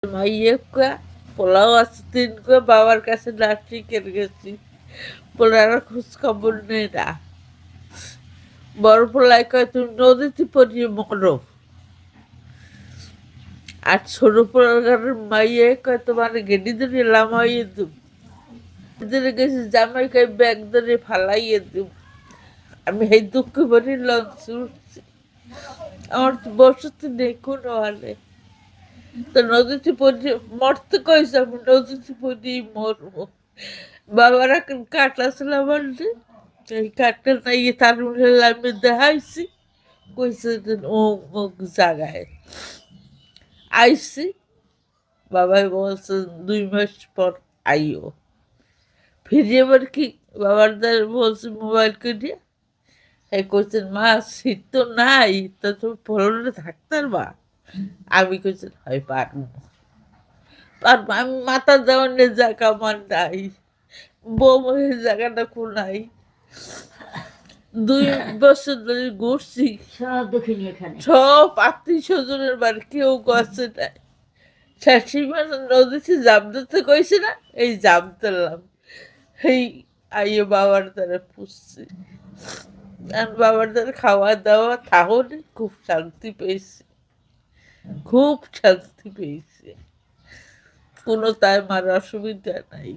মাইয়েকা পোলাও আছে তিন করে বাবার কাছে নার্সিংয়ের গেছি পোলার খোঁজ খবর নেই না বড় পোলায় কয় তুমি নদীতে পড়িয়ে মরো আর ছোট পোলার মাইয়ে কয় তোমার গেডি ধরে লামাইয়ে দিব ধরে গেছি জামাই কয় ব্যাগ ধরে ফালাইয়ে দিব আমি এই দুঃখ ভরি লঞ্চ উঠছি আমার তো বসতে নেই কোনো হালে তো নদীতে পড়ে মরতে কইছে আমি নদীতে পড়েই মরবো বাবার এখন কাঠ আসলে বলছে এই কাঠটা নাই তার আমি দেখাইছি কইছে যে অমুক জায়গায় আইসি বাবাই বলছে 2 মাস পর আইও ফিরে এবার কি বাবার দ্বারা বলছে মোবাইল করে এই কইছেন মা শীত তো নাই তা তুমি ফলনে থাকতে পারবা আমি কইছেন হয় পারবো পারবো আমি মাথা দেওয়ানের জায়গা আমার নাই বউমের জায়গাটা কোনাই 2 বছর ধরে ঘুরছি সব দেখিনি এখানে সব আত্মীয় স্বজনের বাড়ি কেউ গেছে নাই শাশুড়ি নদীতে জাম ধরতে কইছে না এই জাম ধরলাম এই আইয়ে বাবার দ্বারা পুষছি আর বাবার দ্বারা খাওয়া দাওয়া তাহলে খুব শান্তি পেয়েছি খুব শান্তি পেয়েছি কোনো তাই মার অসুবিধা নাই